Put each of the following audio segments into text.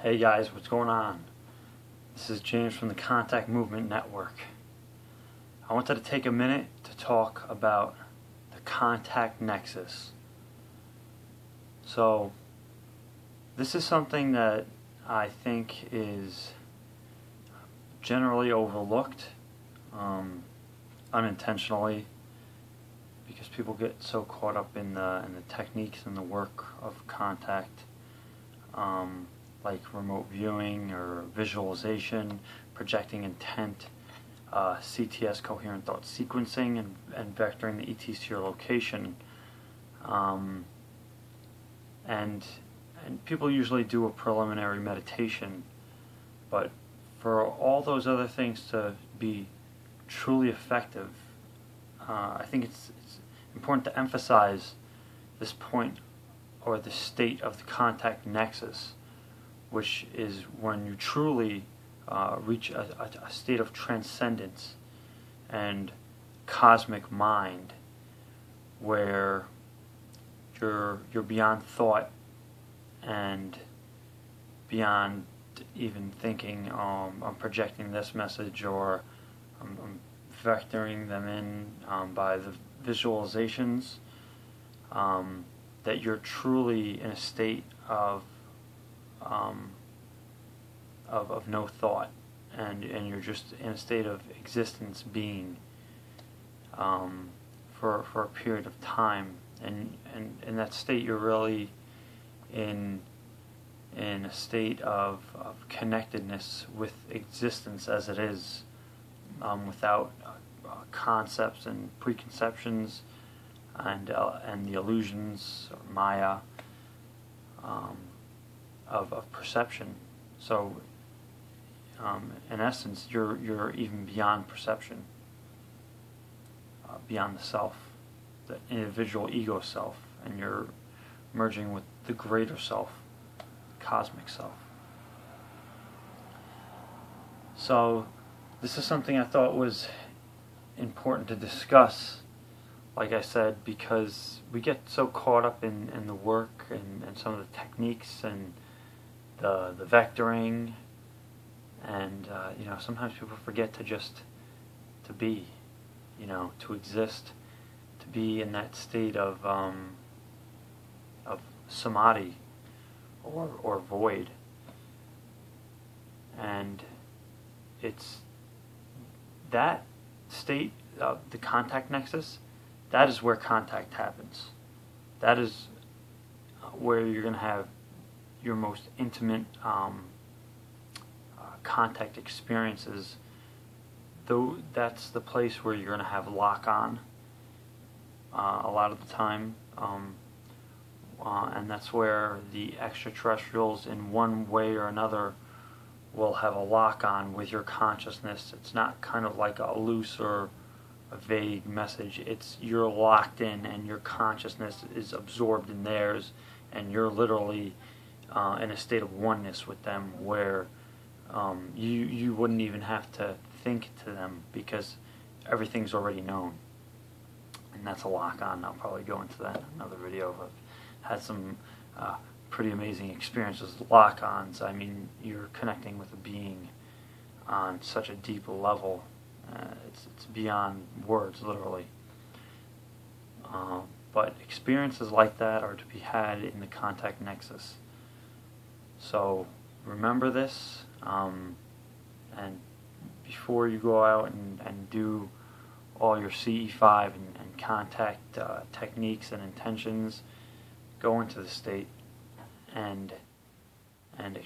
Hey guys, what's going on? This is James from the Contact Movement Network. I wanted to take a minute to talk about the Contact Nexus. So, this is something that I think is generally overlooked, unintentionally, because people get so caught up in the techniques and the work of contact. Like remote viewing or visualization, projecting intent, CTS, coherent thought sequencing, and vectoring the ETs to your location. And people usually do a preliminary meditation, but for all those other things to be truly effective, I think it's important to emphasize this point, or the state of the contact nexus, which is when you truly reach a state of transcendence and cosmic mind, where you're beyond thought and beyond even thinking, I'm projecting this message, or I'm vectoring them in by the visualizations, that you're truly in a state of no thought, and you're just in a state of existence, being, for a period of time, and in that state you're really in a state of connectedness with existence as it is, without concepts and preconceptions and the illusions, or Maya, of perception. So, in essence, you're even beyond perception, beyond the self, the individual ego self, and you're merging with the greater self, cosmic self. So, this is something I thought was important to discuss, like I said, because we get so caught up in the work and some of the techniques and the vectoring, and sometimes people forget to just to be, to exist, to be in that state of samadhi or void. And it's that state of the contact nexus. That is where contact happens. That is where you're going to have your most intimate contact experiences. Though that's the place where you're going to have lock-on a lot of the time, and that's where the extraterrestrials, in one way or another, will have a lock-on with your consciousness. It's not kind of like a loose or a vague message. It's you're locked in, and your consciousness is absorbed in theirs, and you're literally in a state of oneness with them, where you wouldn't even have to think to them, because everything's already known. And that's a lock-on. I'll probably go into that in another video. I've had some pretty amazing experiences with lock-ons. I mean, you're connecting with a being on such a deep level. It's beyond words, literally. But experiences like that are to be had in the contact nexus. So remember this, and before you go out and do all your CE5 and contact techniques and intentions, go into the state and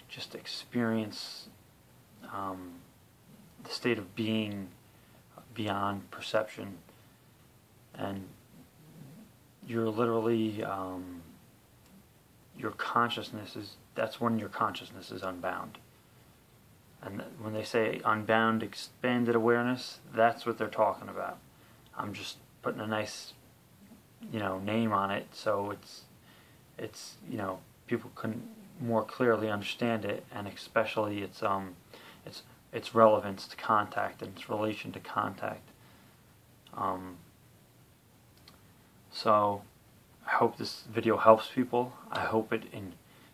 just experience the state of being beyond perception. And you're literally, your consciousness is, that's when your consciousness is unbound. And when they say unbound, expanded awareness, that's what they're talking about. I'm just putting a nice, name on it, so it's people can more clearly understand it, and especially its relevance to contact and its relation to contact. So I hope this video helps people. I hope it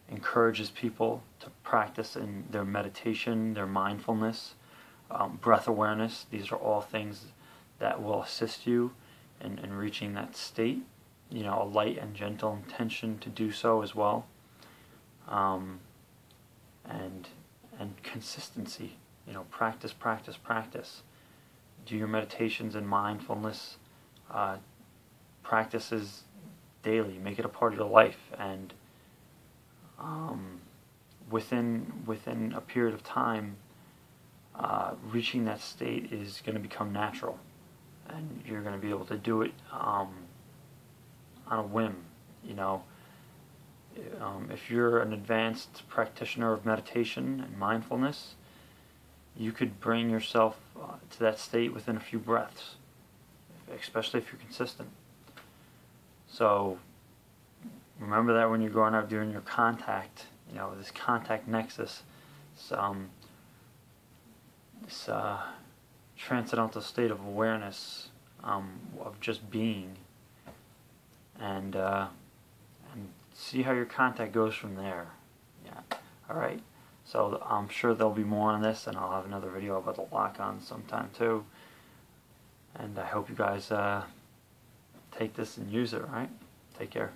encourages people to practice in their meditation, their mindfulness, breath awareness. These are all things that will assist you in reaching that state. You know, a light and gentle intention to do so as well. And consistency. You know, practice, practice, practice. Do your meditations and mindfulness practices daily. Make it a part of your life, and within a period of time, reaching that state is going to become natural, and you're going to be able to do it on a whim. You know, if you're an advanced practitioner of meditation and mindfulness, you could bring yourself to that state within a few breaths, especially if you're consistent. So remember that when you're going out doing your contact, you know, this contact nexus, this transcendental state of awareness, of just being, and see how your contact goes from there. Yeah. All right. So I'm sure there'll be more on this, and I'll have another video about the lock-on sometime too. And I hope you guys take this and use it. All right. Take care.